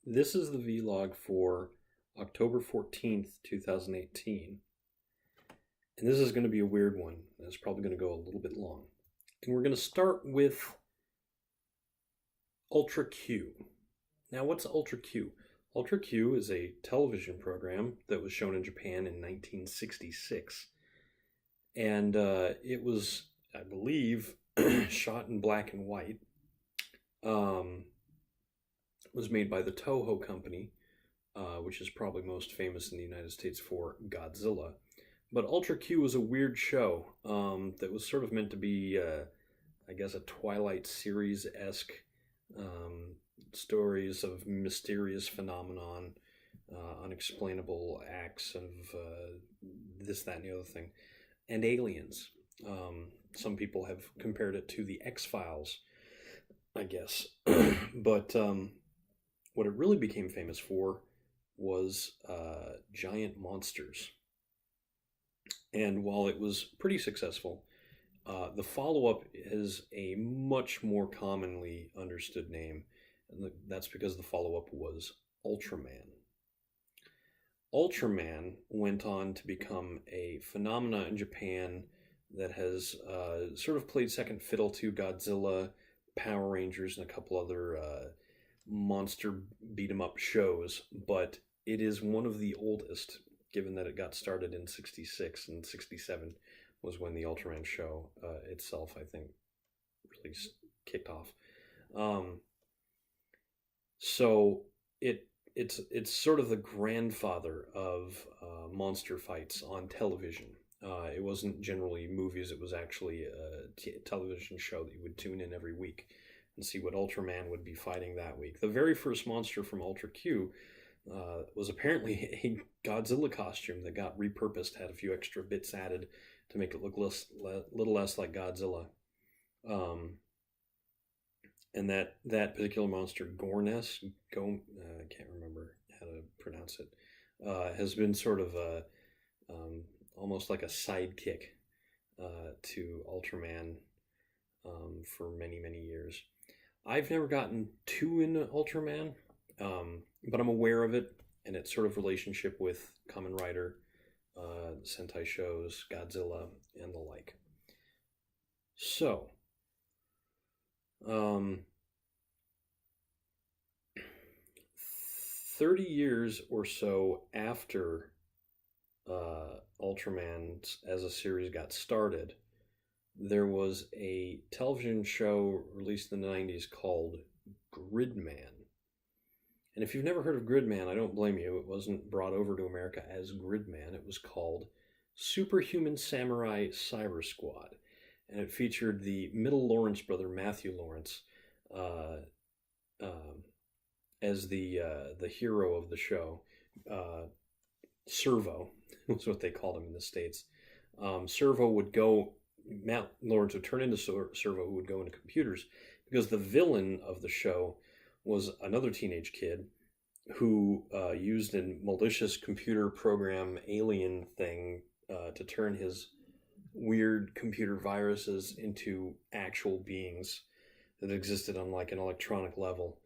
This is the vlog for October 14th, 2018. And this is going to be a weird one. It's probably going to go a little bit long. And we're going to start with Ultra Q. Now, what's Ultra Q? Ultra Q is a television program that was shown in Japan in 1966. And it was, I believe, shot in black and white. It was made by the Toho company, which is probably most famous in the United States for Godzilla. But Ultra Q was a weird show that was sort of meant to be, I guess, a Twilight series-esque stories of mysterious phenomenon, unexplainable acts of this, that, and the other thing, and aliens. Some people have compared it to the X-Files, I guess. But what it really became famous for was giant monsters. And while it was pretty successful, the follow-up is a much more commonly understood name, and that's because the follow-up was Ultraman. Ultraman went on to become a phenomenon in Japan that has sort of played second fiddle to Godzilla, Power Rangers, and a couple other monster beat-em-up shows, but it is one of the oldest, given that it got started in 66 and 67 was when the Ultraman show itself, I think, really kicked off. So it's sort of the grandfather of monster fights on television. It wasn't generally movies, it was actually a television show that you would tune in every week and see what Ultraman would be fighting that week. The very first monster from Ultra Q was apparently a Godzilla costume that got repurposed, had a few extra bits added to make it look little less like Godzilla. And that particular monster, Gornes, I can't remember how to pronounce it, has been sort of almost like a sidekick to Ultraman for many, many years. I've never gotten too into Ultraman, but I'm aware of it and its sort of relationship with Kamen Rider, Sentai shows, Godzilla, and the like. So, 30 years or so after Ultraman as a series got started, there was a television show released in the 90s called Gridman. And if you've never heard of Gridman, I don't blame you. It wasn't brought over to America as Gridman. It was called Superhuman Samurai Cyber Squad. And it featured the middle Lawrence brother, Matthew Lawrence, as the hero of the show. Servo was what they called him in the States. Servo would go, Matt Lawrence would turn into Servo, who would go into computers, because the villain of the show was another teenage kid who used a malicious computer program alien thing to turn his weird computer viruses into actual beings that existed on like an electronic level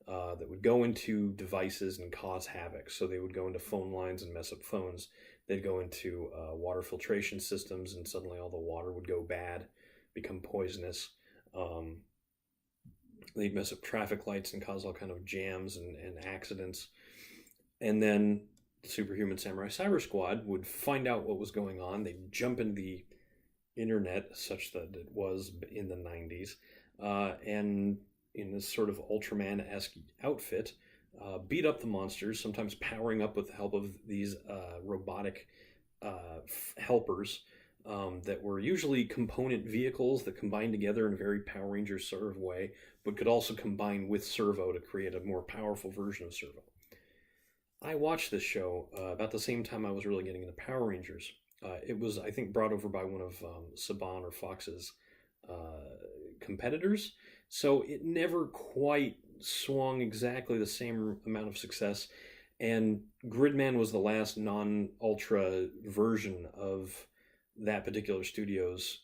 that would go into devices and cause havoc. So they would go into phone lines and mess up phones. They'd go into water filtration systems, and suddenly all the water would go bad, become poisonous. They'd mess up traffic lights and cause all kind of jams and accidents. And then the Superhuman Samurai Cyber Squad would find out what was going on. They'd jump into the internet, such that it was in the 90s, and in this sort of Ultraman-esque outfit, beat up the monsters, sometimes powering up with the help of these robotic helpers that were usually component vehicles that combined together in a very Power Rangers sort of way, but could also combine with Servo to create a more powerful version of Servo. I watched this show about the same time I was really getting into Power Rangers. It was, I think, brought over by one of Saban or Fox's competitors, so it never quite swung exactly the same amount of success, and Gridman was the last non-Ultra version of that particular studio's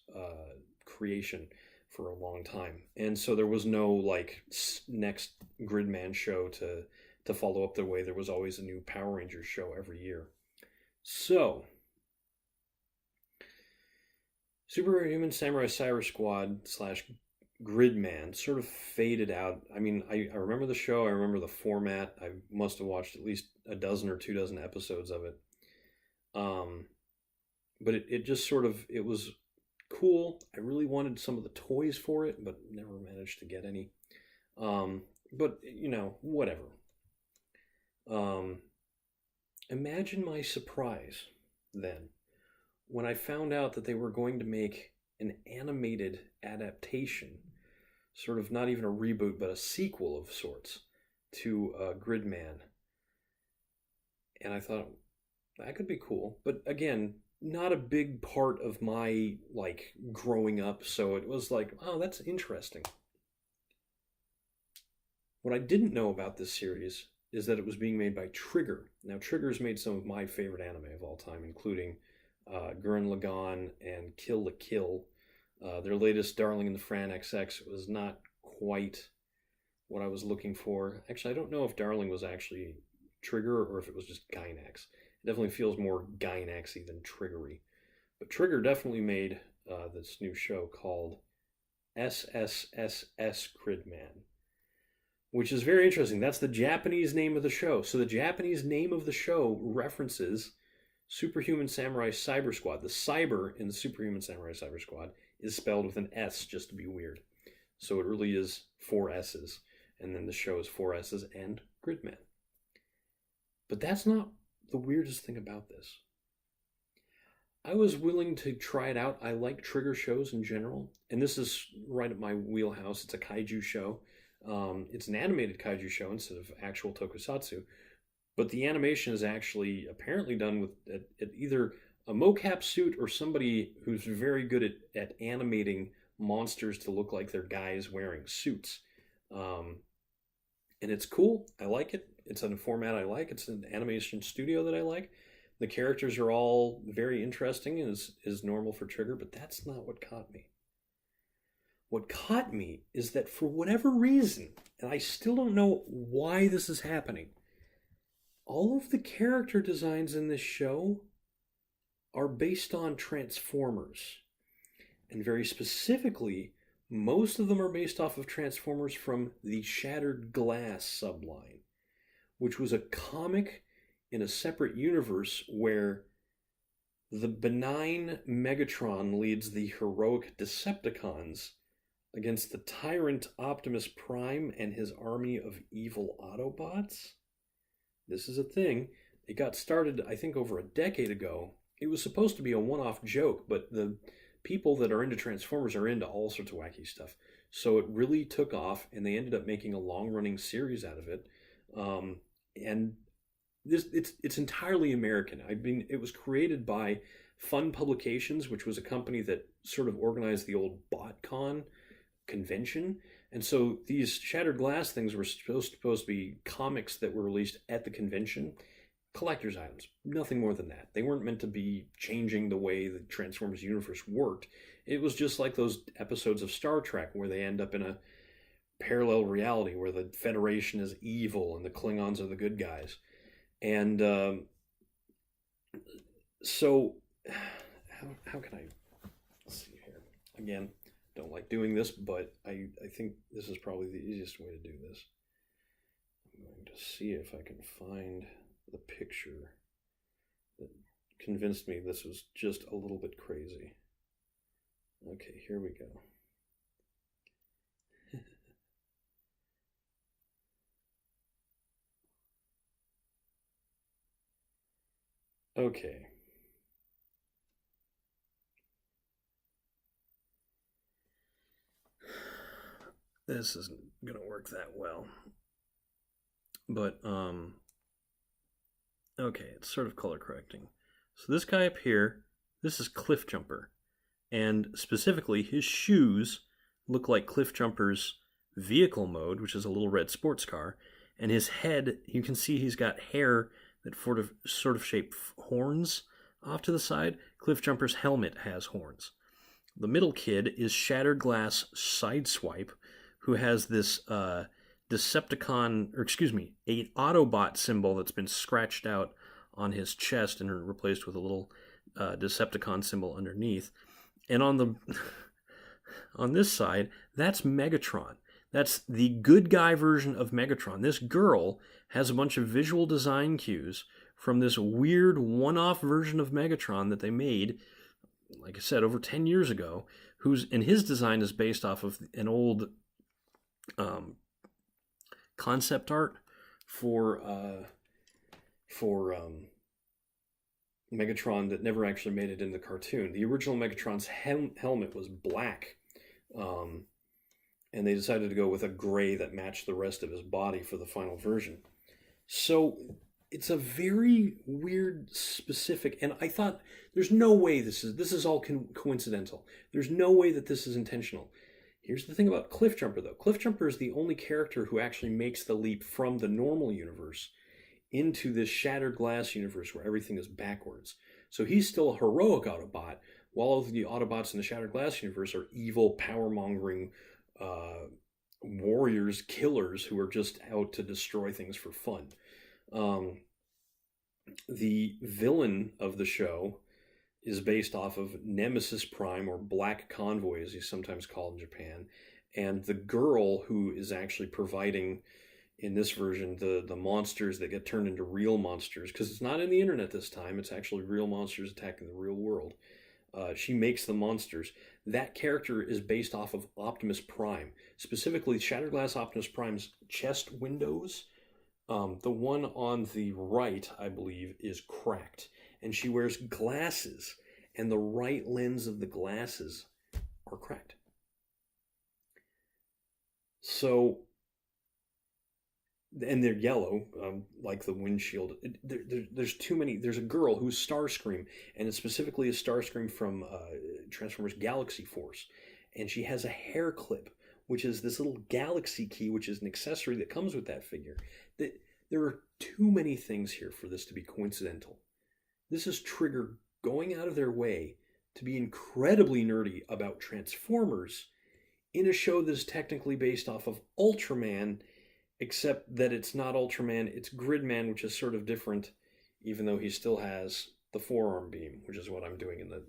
creation for a long time. And so there was no like next Gridman show to to follow up the way there was always a new Power Rangers show every year. So, Superhuman Samurai Cyber Squad slash Gridman sort of faded out. I mean, I remember the show, I remember the format. I must have watched at least a dozen or 2 dozen episodes of it. But it just sort of, it was cool. I really wanted some of the toys for it, but never managed to get any. But, whatever. Imagine my surprise then when I found out that they were going to make an animated adaptation, sort of not even a reboot, but a sequel of sorts to Gridman. And I thought, that could be cool. But again, not a big part of my, growing up, so it was like, oh, that's interesting. What I didn't know about this series is that it was being made by Trigger. Now, Trigger's made some of my favorite anime of all time, including Gurren Lagann and Kill la Kill. Their latest, Darling in the Fran XX, was not quite what I was looking for. Actually, I don't know if Darling was actually Trigger or if it was just Gainax. It definitely feels more Gainax-y than Triggery. But Trigger definitely made this new show called SSSS Gridman, which is very interesting. That's the Japanese name of the show. So the Japanese name of the show references Superhuman Samurai Cyber Squad. The cyber in the Superhuman Samurai Cyber Squad is spelled with an S just to be weird. So it really is 4 S's. And then the show is 4 S's and Gridman. But that's not the weirdest thing about this. I was willing to try it out. I like Trigger shows in general. And this is right at my wheelhouse. It's a kaiju show. It's an animated kaiju show instead of actual tokusatsu. But the animation is actually apparently done with at either a mocap suit or somebody who's very good at animating monsters to look like they're guys wearing suits. And it's cool. I like it. It's in a format I like. It's an animation studio that I like. The characters are all very interesting, as is normal for Trigger, but that's not what caught me. What caught me is that for whatever reason, and I still don't know why this is happening, all of the character designs in this show are based on Transformers. And very specifically, most of them are based off of Transformers from the Shattered Glass subline, which was a comic in a separate universe where the benign Megatron leads the heroic Decepticons against the tyrant Optimus Prime and his army of evil Autobots. This is a thing. It got started, I think, over a decade ago. It was supposed to be a one-off joke, but the people that are into Transformers are into all sorts of wacky stuff. So it really took off, and they ended up making a long-running series out of it. And it's entirely American. It was created by Fun Publications, which was a company that sort of organized the old BotCon convention. And so these Shattered Glass things were supposed to be comics that were released at the convention. Collector's items, nothing more than that. They weren't meant to be changing the way the Transformers universe worked. It was just like those episodes of Star Trek where they end up in a parallel reality where the Federation is evil and the Klingons are the good guys. And so, how can I see here? Again, don't like doing this, but I think this is probably the easiest way to do this. I'm going to see if I can find the picture that convinced me this was just a little bit crazy. Okay, here we go. Okay. This isn't gonna work that well. But okay, it's sort of color correcting. So this guy up here, this is Cliff Jumper. And specifically, his shoes look like Cliff Jumper's vehicle mode, which is a little red sports car. And his head, you can see he's got hair that sort of shape horns off to the side. Cliff Jumper's helmet has horns. The middle kid is Shattered Glass Sideswipe, who has this Decepticon, or excuse me, a Autobot symbol that's been scratched out on his chest and replaced with a little Decepticon symbol underneath. And on the on this side, that's Megatron. That's the good guy version of Megatron. This girl has a bunch of visual design cues from this weird one-off version of Megatron that they made, like I said, over 10 years ago, and his design is based off of an old concept art for Megatron that never actually made it in the cartoon. The original Megatron's helmet was black, and they decided to go with a gray that matched the rest of his body for the final version. So it's a very weird, specific, and I thought there's no way this is all coincidental. There's no way that this is intentional. Here's the thing about Cliffjumper, though. Cliffjumper is the only character who actually makes the leap from the normal universe into this shattered glass universe where everything is backwards. So he's still a heroic Autobot, while all of the Autobots in the shattered glass universe are evil, power-mongering warriors, killers who are just out to destroy things for fun. The villain of the show is based off of Nemesis Prime, or Black Convoy as he's sometimes called in Japan, and the girl who is actually providing, in this version, the monsters that get turned into real monsters, because it's not in the internet this time, it's actually real monsters attacking the real world. She makes the monsters. That character is based off of Optimus Prime, specifically Shattered Glass Optimus Prime's chest windows. The one on the right, I believe, is cracked, and she wears glasses, and the right lens of the glasses are cracked. So, and they're yellow, like the windshield. There's too many. There's a girl who's Starscream, and it's specifically a Starscream from Transformers Galaxy Force, and she has a hair clip, which is this little galaxy key, which is an accessory that comes with that figure. There are too many things here for this to be coincidental. This is Trigger going out of their way to be incredibly nerdy about Transformers in a show that is technically based off of Ultraman, except that it's not Ultraman, it's Gridman, which is sort of different, even though he still has the forearm beam, which is what I'm doing in the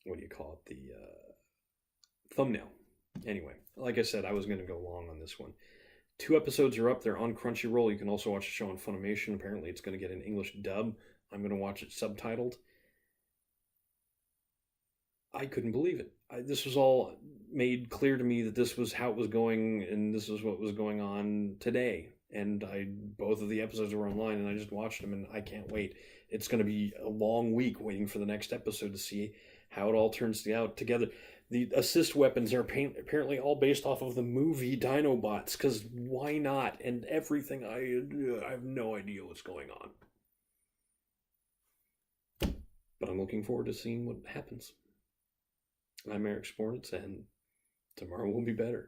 what do you call it, the thumbnail. Anyway, like I said, I was going to go long on this one. 2 episodes are up. They're on Crunchyroll. You can also watch the show on Funimation. Apparently, it's going to get an English dub. I'm going to watch it subtitled. I couldn't believe it. This was all made clear to me that this was how it was going, and this is what was going on today. And both of the episodes were online, and I just watched them, and I can't wait. It's going to be a long week waiting for the next episode to see how it all turns out together. The assist weapons are apparently all based off of the movie Dinobots, because why not? And everything, I have no idea what's going on. But I'm looking forward to seeing what happens. I'm Eric Spornitz, and tomorrow will be better.